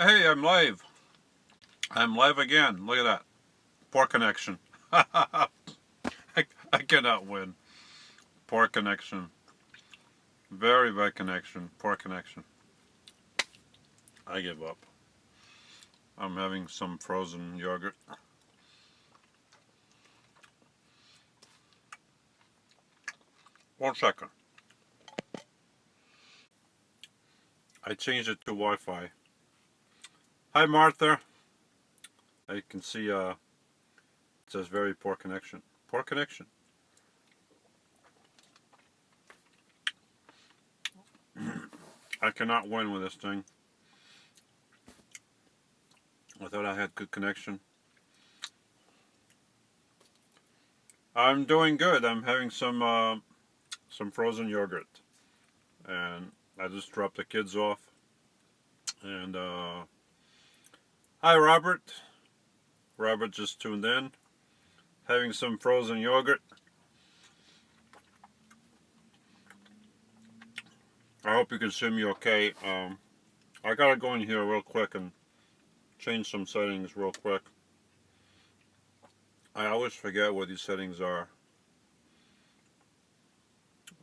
Hey, I'm live. I'm live again. Look at that. Poor connection. I, I cannot win. Poor connection. Very bad connection. Poor connection. I give up. I'm having some frozen yogurt. 1 second. I changed it to Wi-Fi. Hi, Martha. I can see it says very poor connection. Poor connection. I cannot win with this thing. I thought I had good connection. I'm doing good. I'm having some frozen yogurt, and I just dropped the kids off. And hi, Robert. Robert just tuned in, having some frozen yogurt. I hope you can see me okay. I gotta go in here real quick and change some settings real quick. I always forget what these settings are.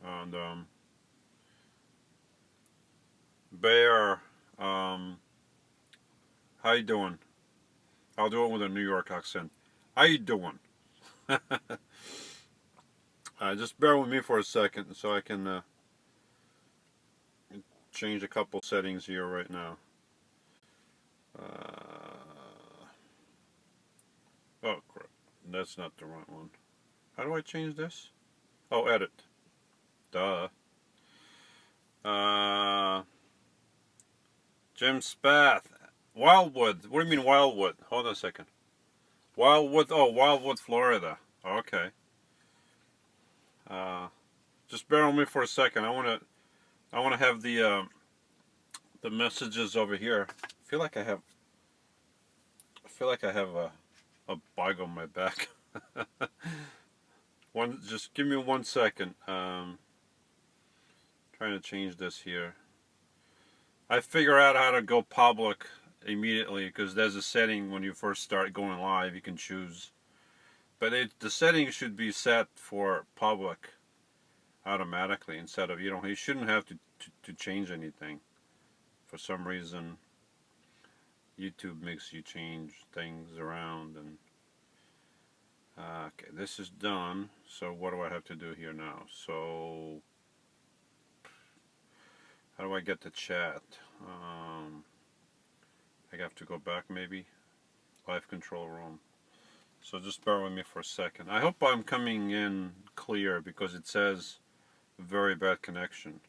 And Bear, how you doing? I'll do it with a New York accent. How you doing? Just bear with me for a second so I can change a couple settings here right now. Oh crap, that's not the right one. How do I change this? Oh, edit. Duh. Jim Spath. Wildwood. What do you mean Wildwood? Hold on a second. Wildwood. Oh, Wildwood, Florida. Okay. Just bear with me for a second. I wanna have the messages over here. I feel like I have a bug on my back. Just give me 1 second. Trying to change this here. I figure out how to go public immediately because there's a setting when you first start going live you can choose, but the settings should be set for public automatically instead of you shouldn't have to change anything. For some reason YouTube makes you change things around. And okay, this is done. So what do I have to do here now? So how do I get the chat? I have to go back maybe. Live control room. So just bear with me for a second. I hope I'm coming in clear because it says very bad connection.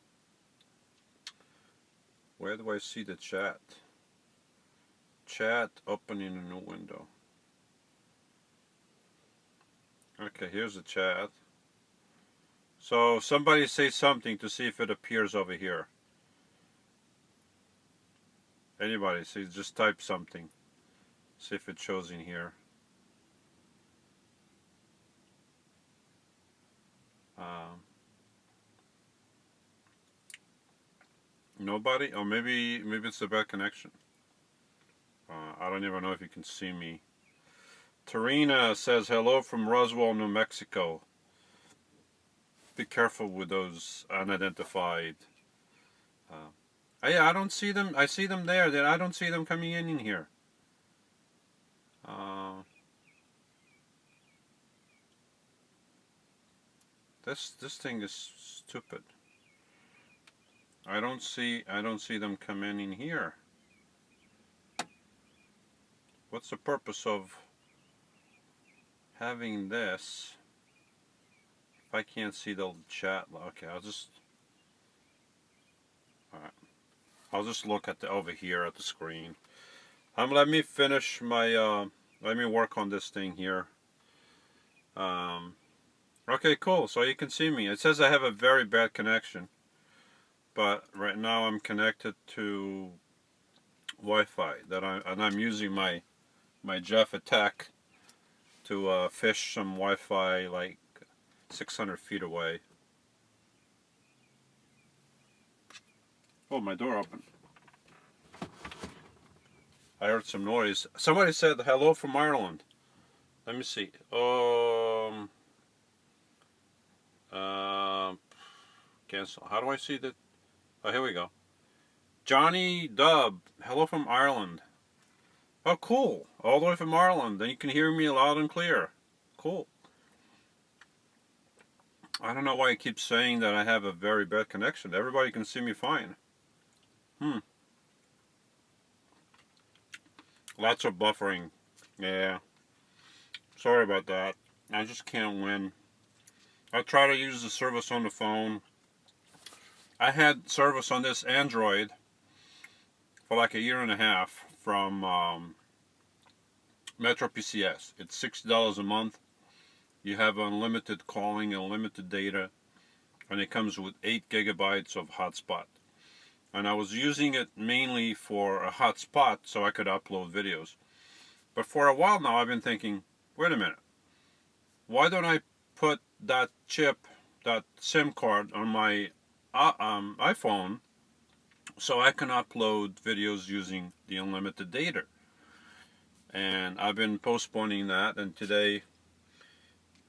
Where do I see the chat? Chat, opening a new window. Okay, here's the chat. So somebody say something to see if it appears over here. Anybody, see, just type something. See if it shows in here. Nobody? Oh, maybe it's a bad connection. I don't even know if you can see me. Tarina says hello from Roswell, New Mexico. Be careful with those unidentified. Yeah, I don't see them. I see them there. Then I don't see them coming in here. This thing is stupid. I don't see them coming in here. What's the purpose of having this if I can't see the chat? Okay, I'll just look at over here at the screen. Let me finish my let me work on this thing here. Okay, cool. So you can see me. It says I have a very bad connection, but right now I'm connected to Wi-Fi and I'm using my Jeff Attack to fish some Wi-Fi like 600 feet away. Oh, my door opened. I heard some noise. Somebody said hello from Ireland. Let me see. Cancel. How do I see that? Oh, here we go. Johnny Dub. Hello from Ireland. Oh, cool. All the way from Ireland. Then you can hear me loud and clear. Cool. I don't know why I keep saying that I have a very bad connection. Everybody can see me fine. Lots of buffering. Yeah. Sorry about that. I just can't win. I try to use the service on the phone. I had service on this Android for like a year and a half from Metro PCS. It's $60 a month. You have unlimited calling, unlimited data, and it comes with 8 gigabytes of hotspot. And I was using it mainly for a hotspot so I could upload videos. But for a while now I've been thinking, wait a minute, why don't I put that chip, that SIM card on my iPhone so I can upload videos using the unlimited data? And I've been postponing that, and today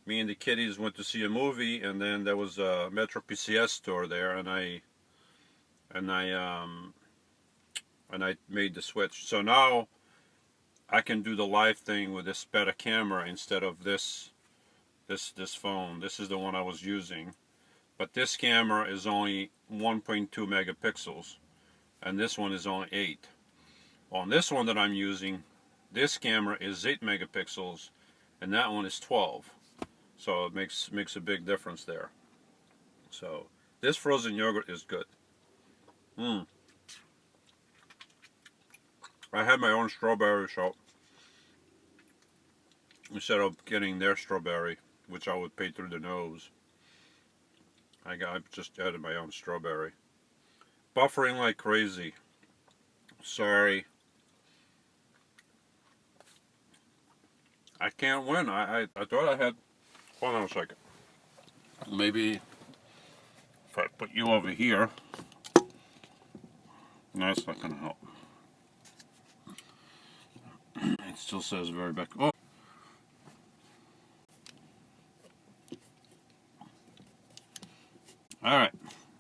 me and the kiddies went to see a movie, and then there was a Metro PCS store there, and I made the switch. So now I can do the live thing with this better camera instead of this phone. This is the one I was using, but this camera is only 1.2 megapixels, and this one is only 8. On this one that I'm using, this camera is 8 megapixels, and that one is 12. So it makes a big difference there. So this frozen yogurt is good. I had my own strawberry, so instead of getting their strawberry, which I would pay through the nose, I just added my own strawberry. Buffering like crazy. Sorry. I can't win. I thought I had. Hold on a second. Maybe if I put you over here. No, it's not going to help. It still says very back. Oh. Alright.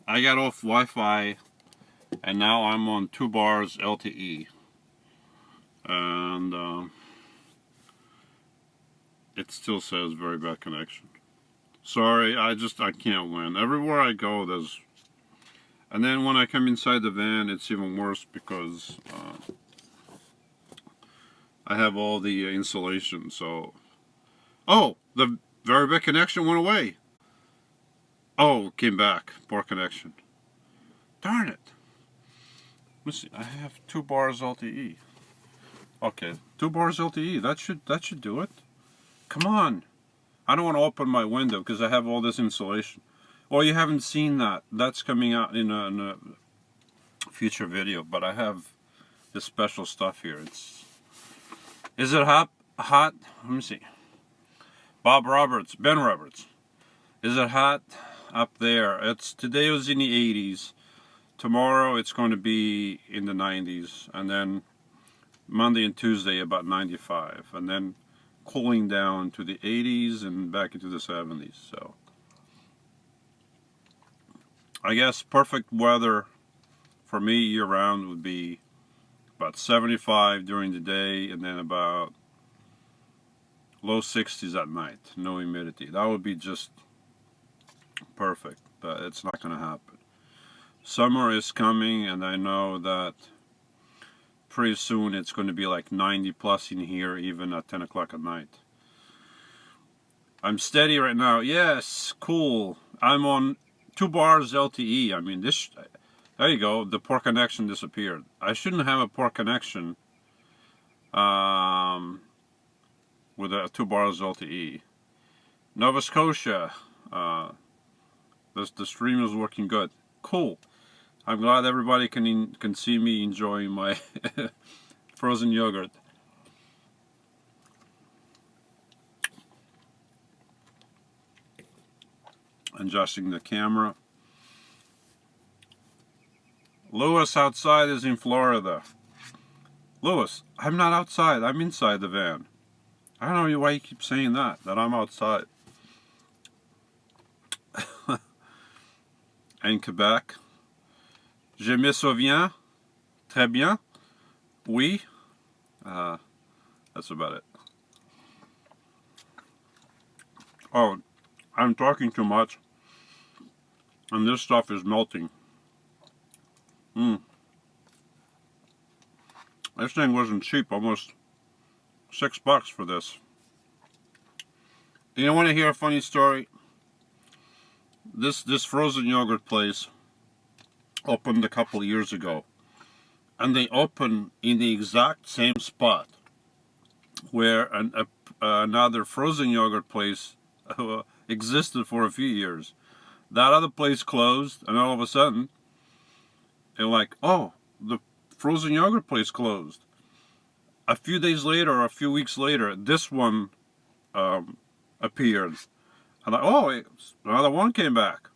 I got off Wi-Fi and now I'm on 2 bars LTE. And it still says very bad connection. Sorry, I can't win. Everywhere I go there's... And then when I come inside the van, it's even worse because I have all the insulation, so... Oh! The very bad connection went away! Oh, came back. Poor connection. Darn it! Let's see, I have 2 bars LTE. Okay, 2 bars LTE, that should do it. Come on! I don't want to open my window because I have all this insulation. Well, you haven't seen that. That's coming out in a future video, but I have this special stuff here. Is it hot? Let me see. Ben Roberts. Is it hot up there? Today was in the 80s. Tomorrow it's going to be in the 90s, and then Monday and Tuesday about 95, and then cooling down to the 80s and back into the 70s. So I guess perfect weather for me year-round would be about 75 during the day and then about low 60s at night. No humidity. That would be just perfect, but it's not going to happen. Summer is coming, and I know that pretty soon it's going to be like 90 plus in here, even at 10 o'clock at night. I'm steady right now. Yes, cool. I'm on 2 bars LTE. I mean, there you go. The poor connection disappeared. I shouldn't have a poor connection with a 2 bars LTE. Nova Scotia. The stream is working good. Cool. I'm glad everybody can see me enjoying my frozen yogurt. Adjusting the camera. Lewis outside is in Florida. Lewis, I'm not outside. I'm inside the van. I don't know why you keep saying that I'm outside. In Quebec, je me souviens très bien. Oui. That's about it. Oh, I'm talking too much. And this stuff is melting. This thing wasn't cheap, almost $6 for this. You want to hear a funny story? This frozen yogurt place opened a couple years ago, and they opened in the exact same spot where another frozen yogurt place existed for a few years. That other place closed, and all of a sudden, they're like, "Oh, the frozen yogurt place closed." A few days later, or a few weeks later, this one appeared. I'm like, "Oh, another one came back."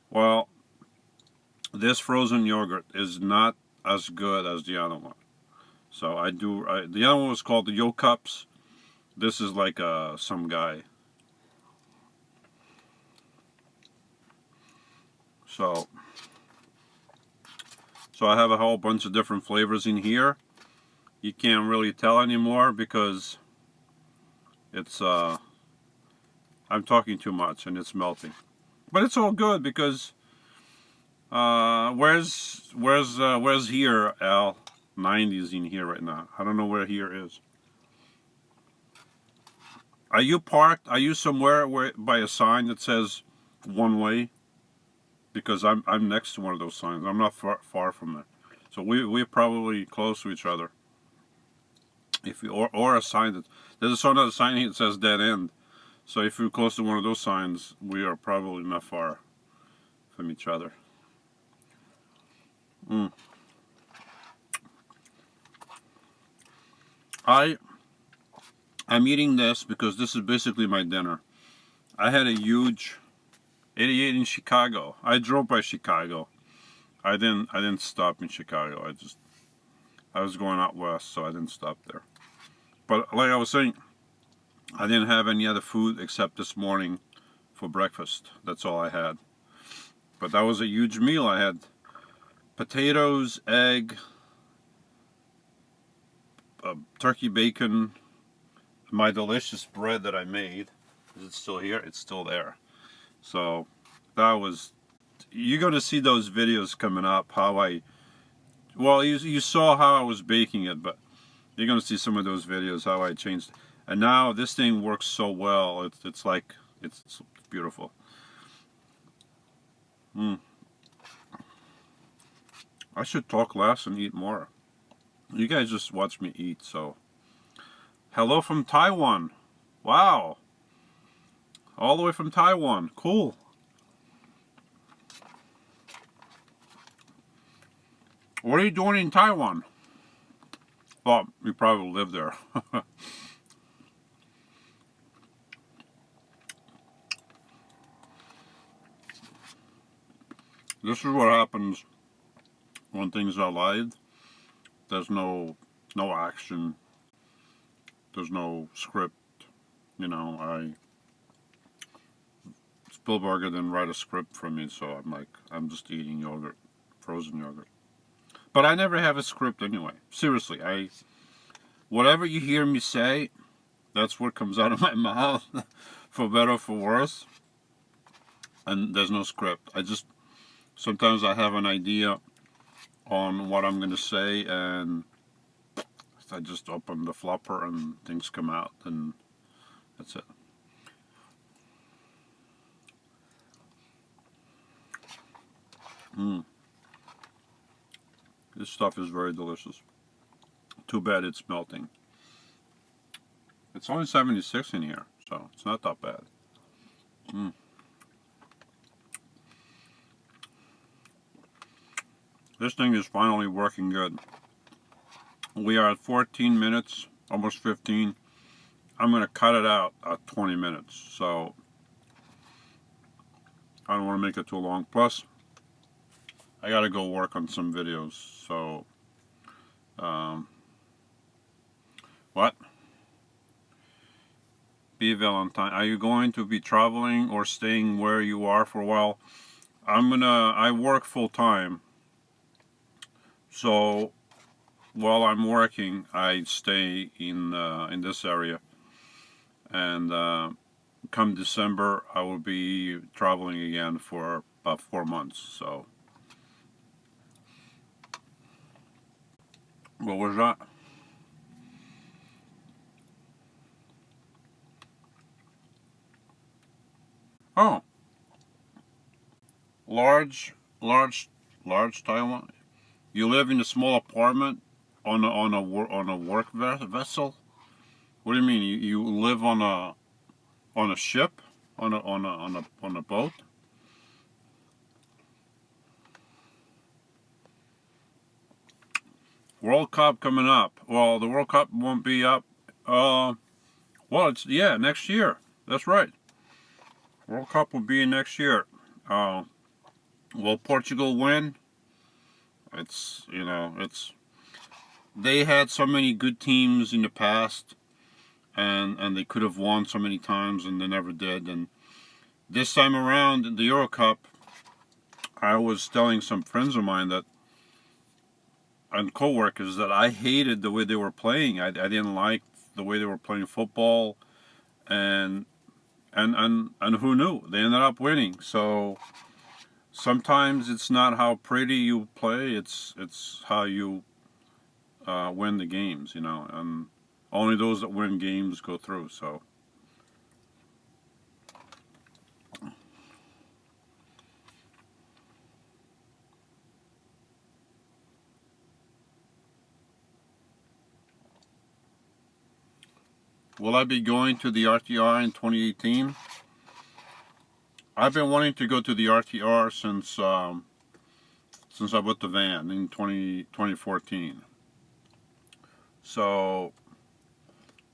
Well, this frozen yogurt is not as good as the other one. So the other one was called the Yo Cups. This is like some guy. So I have a whole bunch of different flavors in here. You can't really tell anymore because it's I'm talking too much and it's melting. But it's all good because where's here, Al? 90's in here right now. I don't know where here is. Are you parked? Are you somewhere by a sign that says one way? Because I'm next to one of those signs. I'm not far from there. So we're probably close to each other. If you or a sign that there's another sign here that says dead end. So if you're close to one of those signs, we are probably not far from each other. I'm eating this because this is basically my dinner. I had a huge 88 in Chicago. I drove by Chicago. I didn't stop in Chicago. I was going out west, so I didn't stop there. But like I was saying, I didn't have any other food except this morning for breakfast. That's all I had. But that was a huge meal. I had potatoes, egg, turkey bacon, my delicious bread that I made. Is it still here? It's still there. So that was, you're going to see those videos coming up, well, you saw how I was baking it, but you're going to see some of those videos, how I changed. And now this thing works so well, it's like, it's beautiful. I should talk less and eat more. You guys just watch me eat, so. Hello from Taiwan. Wow. All the way from Taiwan. Cool. What are you doing in Taiwan? Well, you probably live there. This is what happens when things are live. There's no action. There's no script. You know, Spielberg didn't write a script for me, so I'm just eating yogurt, frozen yogurt. But I never have a script anyway. Seriously, whatever you hear me say, that's what comes out of my mouth, for better or for worse. And there's no script. Sometimes I have an idea on what I'm going to say, and I just open the flopper and things come out, and that's it. This stuff is very delicious. Too bad it's melting. It's only 76 in here, so it's not that bad. This thing is finally working good. We are at 14 minutes, almost 15. I'm going to cut it out at 20 minutes, so I don't want to make it too long. Plus, I got to go work on some videos, so What? B. Valentine, are you going to be traveling or staying where you are for a while? I work full time, so while I'm working, I stay in this area, and come December, I will be traveling again for about 4 months. So, what was that? Oh, large, large, large Taiwan. You live in a small apartment on a work vessel. What do you mean? You live on a ship, on a boat? World Cup coming up. Well, the World Cup won't be up. Well, it's yeah, next year. That's right. World Cup will be next year. Uh, will Portugal win? It's they had so many good teams in the past, and they could have won so many times, and they never did. And this time around in the Euro Cup, I was telling some friends of mine that and co-workers that I hated the way they were playing. I didn't like the way they were playing football, and and who knew? They ended up winning. So sometimes it's not how pretty you play; it's how you win the games. And only those that win games go through. So. Will I be going to the RTR in 2018? I've been wanting to go to the RTR since I bought the van in 2014. So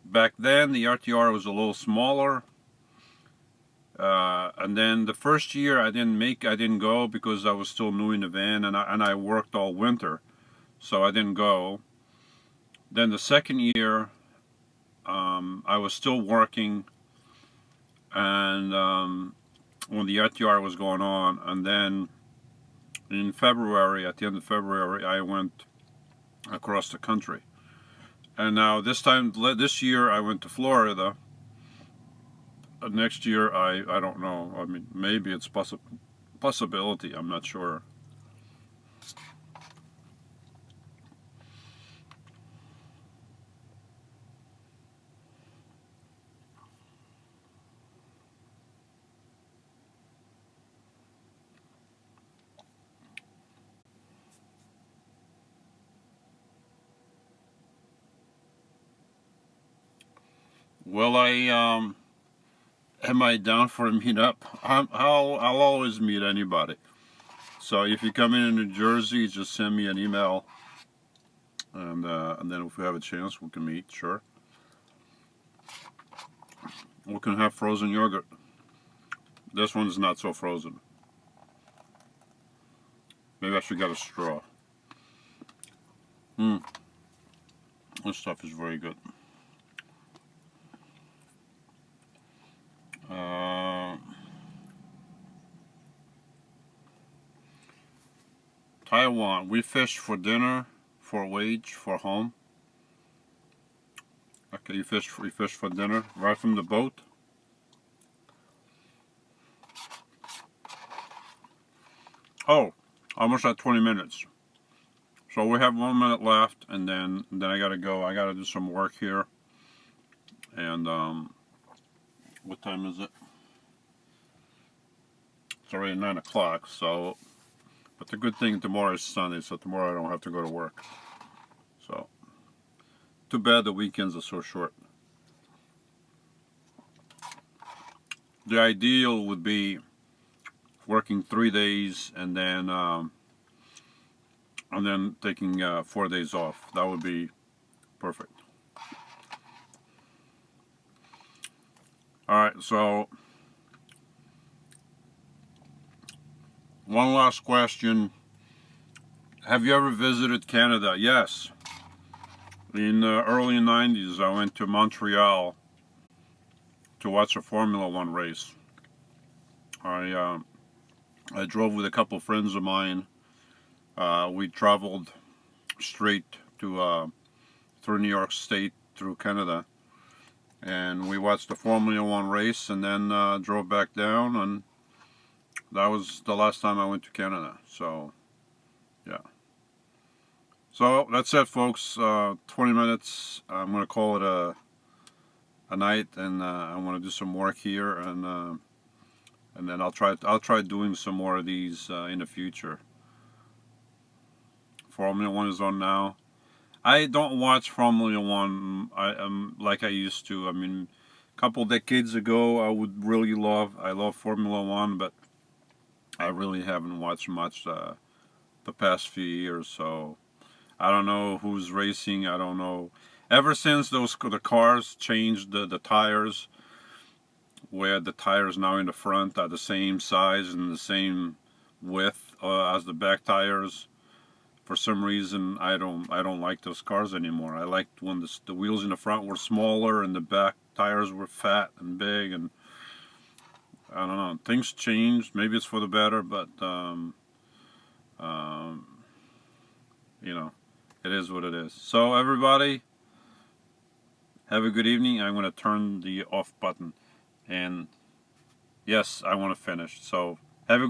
back then the RTR was a little smaller, and then the first year I didn't go because I was still new in the van, and I worked all winter, so I didn't go. Then the second year, I was still working, and when the RTR was going on, and then in February, at the end of February, I went across the country. And now this year, I went to Florida. Next year, I don't know. I mean, maybe it's possibility. I'm not sure. Will am I down for a meetup? I'll always meet anybody. So if you come in New Jersey, just send me an email, and then if we have a chance, we can meet. Sure, we can have frozen yogurt. This one's not so frozen. Maybe I should get a straw. This stuff is very good. Taiwan. We fish for dinner, for wage, for home. Okay, you fish for dinner right from the boat. Oh, almost at 20 minutes. So we have 1 minute left, and then I gotta go. I gotta do some work here. And what time is it? It's already 9 o'clock. So, but the good thing tomorrow is Sunday, so tomorrow I don't have to go to work. So, too bad the weekends are so short. The ideal would be working 3 days and then taking 4 days off. That would be perfect. All right, so one last question. Have you ever visited Canada? Yes. In the early 90s, I went to Montreal to watch a Formula One race. I drove with a couple friends of mine. We traveled straight to through New York State, through Canada, and we watched the Formula One race, and then drove back down, and that was the last time I went to Canada. So, yeah. So that's it, folks. 20 minutes. I'm gonna call it a night, and I want to do some work here, and then I'll try doing some more of these in the future. Formula One is on now. I don't watch Formula One like I used to. I mean, a couple decades ago, I love Formula One, but I really haven't watched much the past few years. So I don't know who's racing. I don't know. Ever since the cars changed the tires, where the tires now in the front are the same size and the same width as the back tires. For some reason, I don't like those cars anymore. I liked when the wheels in the front were smaller and the back tires were fat and big, and I don't know. Things changed. Maybe it's for the better, but um, you know, it is what it is. So everybody, have a good evening. I'm going to turn the off button, and yes, I want to finish. So have a good